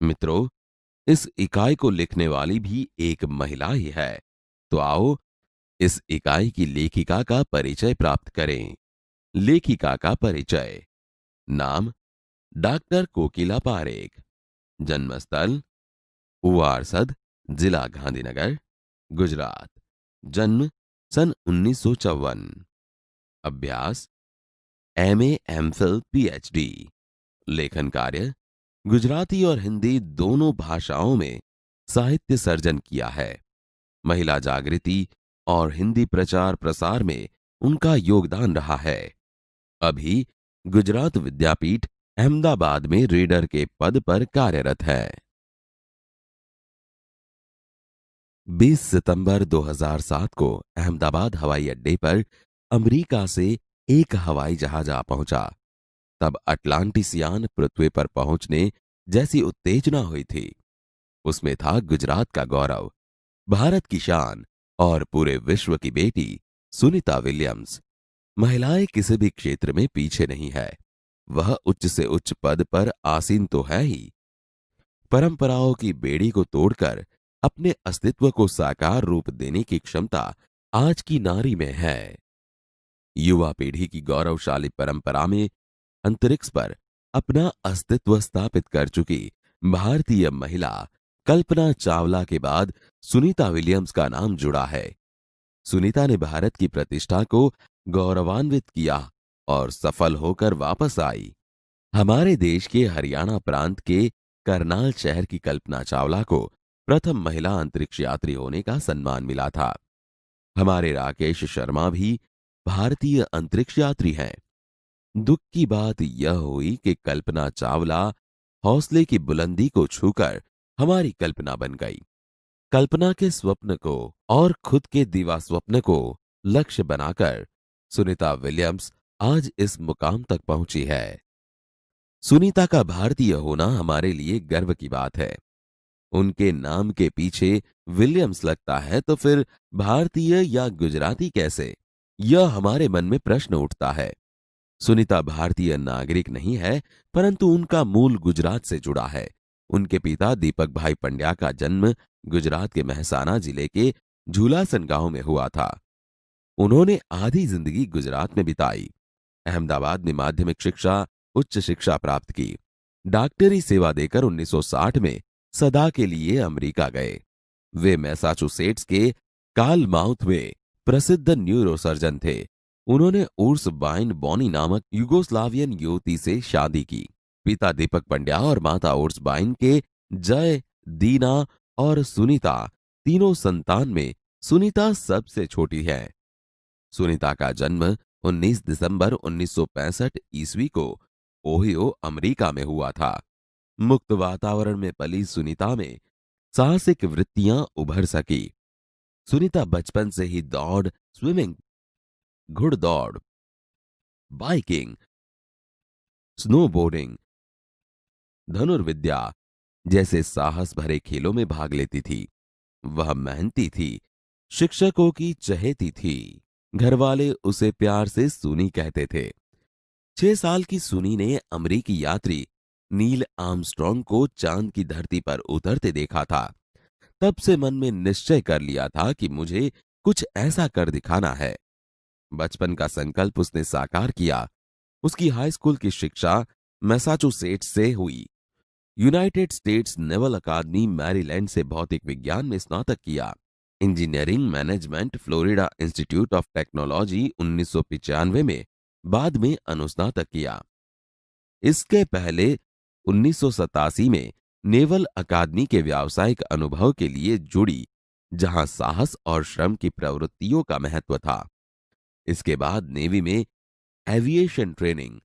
मित्रों, इस इकाई को लिखने वाली भी एक महिला ही है। तो आओ इस इकाई की लेखिका का परिचय प्राप्त करें। लेखिका का परिचय। नाम डॉक्टर कोकिला पारेख। जन्मस्थल उवारसद, जिला गांधीनगर, गुजरात। जन्म सन 1954। अभ्यास एमए, एमफिल, पीएचडी। लेखन कार्य गुजराती और हिंदी दोनों भाषाओं में साहित्य सर्जन किया है। महिला जागृति और हिंदी प्रचार प्रसार में उनका योगदान रहा है। अभी गुजरात विद्यापीठ अहमदाबाद में रीडर के पद पर कार्यरत है। 20 सितंबर 2007 को अहमदाबाद हवाई अड्डे पर अमेरिका से एक हवाई जहाज आ पहुंचा। तब अटलांटिसियान पृथ्वी पर पहुंचने जैसी उत्तेजना हुई थी। उसमें था गुजरात का गौरव, भारत की शान और पूरे विश्व की बेटी सुनीता विलियम्स। महिलाएं किसी भी क्षेत्र में पीछे नहीं है। वह उच्च से उच्च पद पर आसीन तो है ही, परंपराओं की बेड़ी को तोड़कर अपने अस्तित्व को साकार रूप देने की क्षमता आज की नारी में है। युवा पीढ़ी की गौरवशाली परंपरा में अंतरिक्ष पर अपना अस्तित्व स्थापित कर चुकी भारतीय महिला कल्पना चावला के बाद सुनीता विलियम्स का नाम जुड़ा है। सुनीता ने भारत की प्रतिष्ठा को गौरवान्वित किया और सफल होकर वापस आई। हमारे देश के हरियाणा प्रांत के करनाल शहर की कल्पना चावला को प्रथम महिला अंतरिक्ष यात्री होने का सम्मान मिला था। हमारे राकेश शर्मा भी भारतीय अंतरिक्ष यात्री हैं। दुख की बात यह हुई कि कल्पना चावला हौसले की बुलंदी को छूकर हमारी कल्पना बन गई। कल्पना के स्वप्न को और खुद के दीवा स्वप्न को लक्ष्य बनाकर सुनीता विलियम्स आज इस मुकाम तक पहुंची है। सुनीता का भारतीय होना हमारे लिए गर्व की बात है। उनके नाम के पीछे विलियम्स लगता है तो फिर भारतीय या गुजराती कैसे? यह हमारे मन में प्रश्न उठता है। सुनीता भारतीय नागरिक नहीं है, परंतु उनका मूल गुजरात से जुड़ा है। उनके पिता दीपक भाई पंड्या का जन्म गुजरात के महसाना जिले के झूलासन गांव में हुआ था। उन्होंने आधी जिंदगी गुजरात में बिताई। अहमदाबाद में माध्यमिक शिक्षा, उच्च शिक्षा प्राप्त की। डॉक्टरी सेवा देकर 1960 में सदा के लिए अमेरिका गए। वे मैसाचुसेट्स के कार्लमाउथ में प्रसिद्ध न्यूरोसर्जन थे। उन्होंने उर्स बाइन बॉनी नामक युगोस्लावियन युवती से शादी की। पिता दीपक पंड्या और माता उर्स बाइन के जय, दीना और सुनीता तीनों संतान में सुनीता सबसे छोटी है। सुनीता का जन्म 19 दिसंबर 1965 ईस्वी को ओहियो, अमेरिका में हुआ था। मुक्त वातावरण में पली सुनीता में साहसिक वृत्तियां उभर सकी। सुनीता बचपन से ही दौड़, स्विमिंग, घुड़दौड़, बाइकिंग, स्नोबोर्डिंग, धनुर्विद्या जैसे साहस भरे खेलों में भाग लेती थी। वह मेहनती थी, शिक्षकों की चहेती थी। घरवाले उसे प्यार से सुनी कहते थे। 6 साल की सुनी ने अमेरिकी यात्री नील आर्मस्ट्रॉन्ग को चांद की धरती पर उतरते देखा था। तब से मन में निश्चय कर लिया था कि मुझे कुछ ऐसा कर दिखाना है। बचपन का संकल्प उसने साकार किया। उसकी हाई स्कूल की शिक्षा मैसाचुसेट्स से हुई। यूनाइटेड स्टेट्स नेवल अकादमी मैरीलैंड से भौतिक विज्ञान में स्नातक किया। Engineering management Florida institute of technology 1995 में बाद में अनुस्नातक किया। इसके पहले 1987 में नेवल अकादमी के व्यावसायिक अनुभव के लिए जुड़ी, जहां साहस और श्रम की प्रवृत्तियों का महत्व था। इसके बाद नेवी में एविएशन ट्रेनिंग,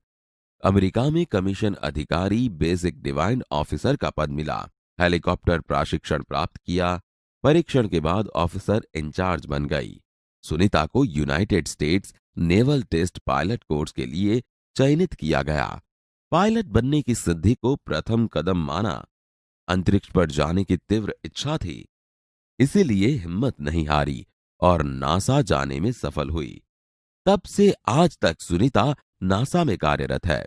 अमेरिका में कमीशन अधिकारी बेसिक डिवाइन ऑफिसर का पद मिला। हेलीकॉप्टर प्रशिक्षण प्राप्त किया। परीक्षण के बाद ऑफिसर इंचार्ज बन गई। सुनीता को United States naval test pilot course के लिए चयनित किया गया। पायलट बनने की सिद्धि को प्रथम कदम माना। अंतरिक्ष पर जाने की तीव्र इच्छा थी, इसीलिए हिम्मत नहीं हारी और नासा जाने में सफल हुई। तब से आज तक सुनीता नासा में कार्यरत है।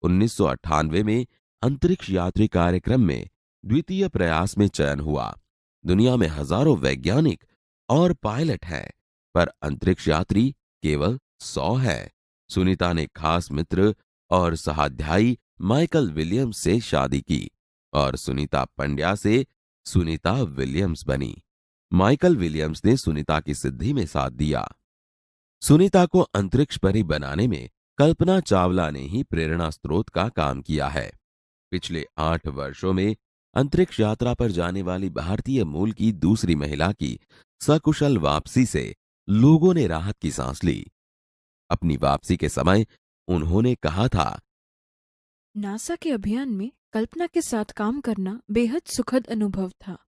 1998 में अंतरिक्ष यात्री कार्यक्रम में द्वितीय प्रयास में चयन हुआ। दुनिया में हजारों वैज्ञानिक और पायलट हैं, पर अंतरिक्ष यात्री केवल 100 है। सुनीता ने खास मित्र और सहाध्यायी माइकल विलियम्स से शादी की और सुनीता पंड्या से सुनीता विलियम्स बनी। माइकल विलियम्स ने सुनीता की सिद्धि में साथ दिया। सुनीता को अंतरिक्ष परी बनाने में कल्पना चावला ने ही प्रेरणा स्रोत का काम किया है। पिछले 8 वर्षों में अंतरिक्ष यात्रा पर जाने वाली भारतीय मूल की दूसरी महिला की सकुशल वापसी से लोगों ने राहत की सांस ली। अपनी वापसी के समय उन्होंने कहा था, नासा के अभियान में कल्पना के साथ काम करना बेहद सुखद अनुभव था।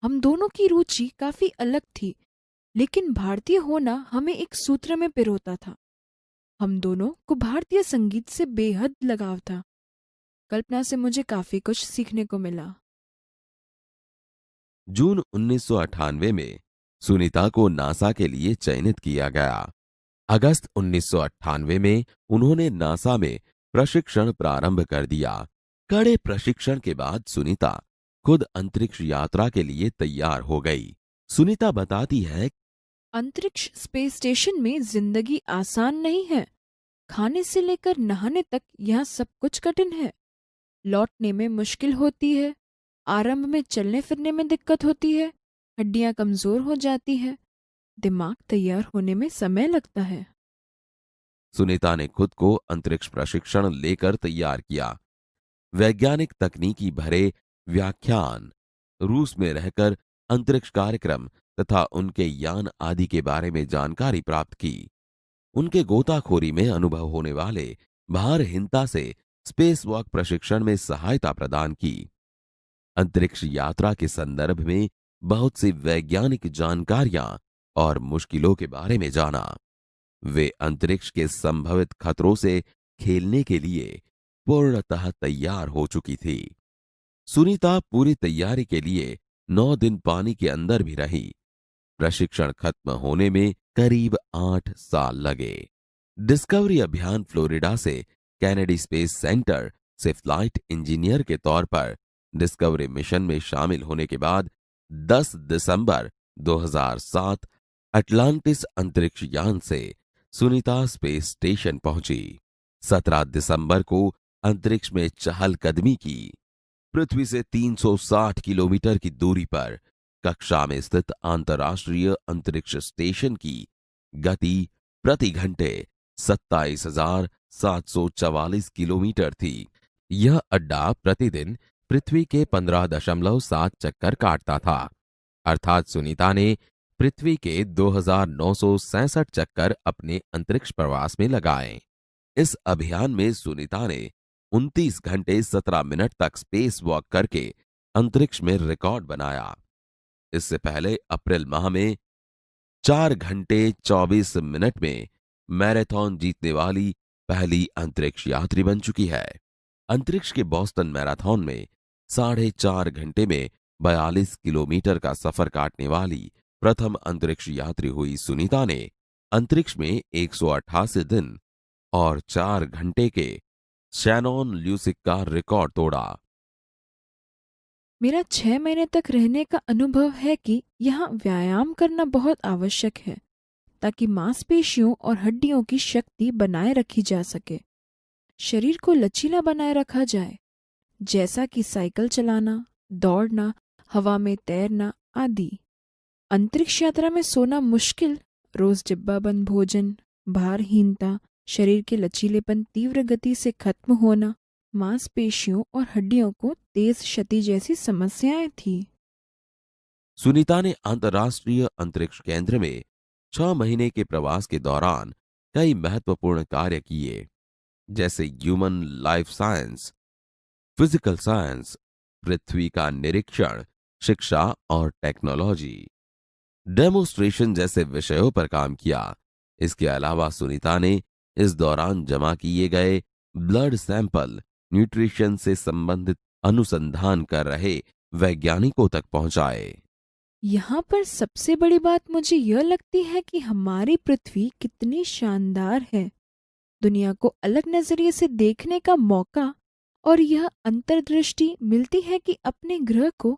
हम दोनों की रुचि काफी अलग थी, लेकिन भारतीय होना हमें एक सूत्र में पिरोता था। हम दोनों को भारतीय संगीत से बेहद लगाव था। कल्पना से मुझे काफी कुछ सीखने को मिला। जून 1998 में सुनीता को नासा के लिए चयनित किया गया। अगस्त 1998 में उन्होंने नासा में प्रशिक्षण प्रारंभ कर दिया। कड़े प्रशिक्षण के बाद सुनीता खुद अंतरिक्ष यात्रा के लिए तैयार हो गई। सुनीता बताती है, अंतरिक्ष स्पेस स्टेशन में जिंदगी आसान नहीं है। खाने से लेकर नहाने तक यहाँ सब कुछ कठिन है। लौटने में मुश्किल होती है। आरंभ में चलने फिरने में दिक्कत होती है। हड्डियां कमजोर हो जाती है। दिमाग तैयार होने में समय लगता है। सुनीता ने खुद को अंतरिक्ष प्रशिक्षण लेकर तैयार किया। वैज्ञानिक तकनीकी भरे व्याख्यान, रूस में रहकर अंतरिक्ष कार्यक्रम तथा उनके यान आदि के बारे में जानकारी प्राप्त की। उनके गोताखोरी में अनुभव होने वाले भारहीनता से स्पेस वॉक प्रशिक्षण में सहायता प्रदान की। अंतरिक्ष यात्रा के संदर्भ में बहुत सी वैज्ञानिक जानकारियां और मुश्किलों के बारे में जाना। वे अंतरिक्ष के संभवित खतरों से खेलने के लिए पूर्णतः तैयार हो चुकी थी। सुनीता पूरी तैयारी के लिए 9 दिन पानी के अंदर भी रही। प्रशिक्षण खत्म होने में करीब 8 साल लगे। डिस्कवरी अभियान फ्लोरिडा से कैनेडी स्पेस सेंटर से फ्लाइट इंजीनियर के तौर पर डिस्कवरी मिशन में शामिल होने के बाद 10 दिसंबर 2007 अटलांटिस अंतरिक्ष यान से सुनीता स्पेस स्टेशन पहुंची। 17 दिसंबर को अंतरिक्ष में चहलकदमी की। पृथ्वी से 360 किलोमीटर की दूरी पर कक्षा में स्थित अंतर्राष्ट्रीय अंतरिक्ष स्टेशन की गति प्रति घंटे 27,744 किलोमीटर थी। यह अड्डा प्रतिदिन पृथ्वी के 15.7 चक्कर काटता था, अर्थात सुनीता ने पृथ्वी के 2,967 चक्कर अपने अंतरिक्ष प्रवास में लगाए। इस अभियान में सुनीता ने 29 घंटे 17 मिनट तक स्पेस वॉक करके अंतरिक्ष में रिकॉर्ड बनाया। इससे पहले अप्रैल माह में 4 घंटे 24 मिनट में मैराथन जीतने वाली पहली अंतरिक्ष यात्री बन चुकी है। अंतरिक्ष के बोस्टन मैराथन में 4.5 घंटे में 42 किलोमीटर का सफर काटने वाली प्रथम अंतरिक्ष यात्री हुई सुनीता ने अंतरिक्ष में 188 दिन और 4 घंटे के शैनॉन ल्यूसिक का रिकॉर्ड तोड़ा। मेरा 6 महीने तक रहने का अनुभव है कि यहाँ व्यायाम करना बहुत आवश्यक है, ताकि मांसपेशियों और हड्डियों की शक्ति बनाए रखी जा सके। शरीर को लचीला बनाए रखा जाए, जैसा कि साइकिल चलाना, दौड़ना, हवा में तैरना आदि। अंतरिक्ष यात्रा में सोना मुश्किल, रोज डिब्बाबंद भोजन, भारहीनता, शरीर के लचीलेपन तीव्र गति से खत्म होना, मांसपेशियों और हड्डियों को तेज क्षति जैसी समस्याएं थी। सुनीता ने अंतर्राष्ट्रीय अंतरिक्ष केंद्र में 6 महीने के प्रवास के दौरान कई महत्वपूर्ण कार्य किए, जैसे human life science, physical science, पृथ्वी का निरीक्षण, शिक्षा और टेक्नोलॉजी, डेमोन्स्ट्रेशन जैसे विषयों पर काम किया। इसके अलावा सुनीता ने इस दौरान जमा किए गए ब्लड सैंपल न्यूट्रिशन से संबंधित अनुसंधान कर रहे वैज्ञानिकों तक पहुंचाए। यहाँ पर सबसे बड़ी बात मुझे यह लगती है कि हमारी पृथ्वी कितनी शानदार है। दुनिया को अलग नजरिए से देखने का मौका और यह अंतर्दृष्टि मिलती है कि अपने ग्रह को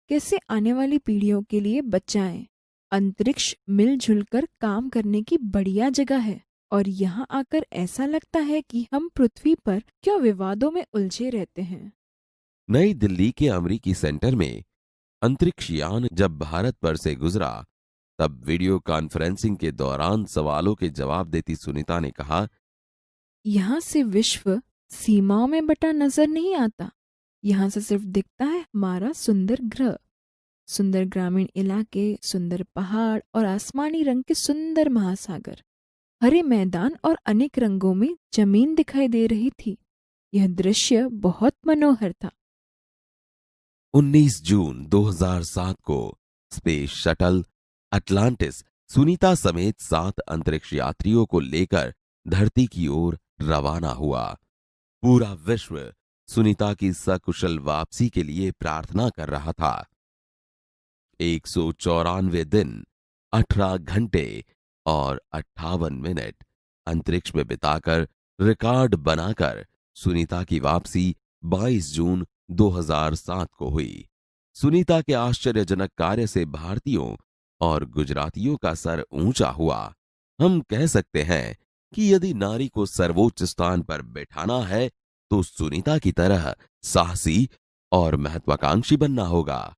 कैसे आने वाली पीढ़ियों के लिए बचाएं। अंतरिक्ष मिलजुल कर काम करने की बढ़िया जगह है और यहाँ आकर ऐसा लगता है कि हम पृथ्वी पर क्यों विवादों में उलझे रहते हैं। नई दिल्ली के अमरीकी सेंटर में अंतरिक्ष यान जब भारत पर से गुजरा, तब वीडियो कॉन्फ्रेंसिंग के दौरान सवालों के जवाब देती सुनीता ने कहा, यहाँ से विश्व सीमाओं में बटा नजर नहीं आता। यहाँ से सिर्फ दिखता है हमारा सुंदर ग्रह, सुंदर ग्रामीण इलाके, सुंदर पहाड़ और आसमानी रंग के सुंदर महासागर, हरे मैदान और अनेक रंगों में जमीन दिखाई दे रही थी। यह दृश्य बहुत मनोहर था। 19 जून 2007 को स्पेस शटल अटलांटिस सुनीता समेत 7 अंतरिक्ष यात्रियों को लेकर धरती की ओर रवाना हुआ। पूरा विश्व सुनीता की सकुशल वापसी के लिए प्रार्थना कर रहा था। 194 दिन, 18 घंटे और 58 मिनट अंतरिक्ष में बिताकर रिकॉर्ड बनाकर सुनीता की वापसी 22 जून 2007 को हुई। सुनीता के आश्चर्यजनक कार्य से भारतीयों और गुजरातियों का सर ऊंचा हुआ। हम कह सकते हैं कि यदि नारी को सर्वोच्च स्थान पर बैठाना है तो सुनीता की तरह साहसी और महत्वाकांक्षी बनना होगा।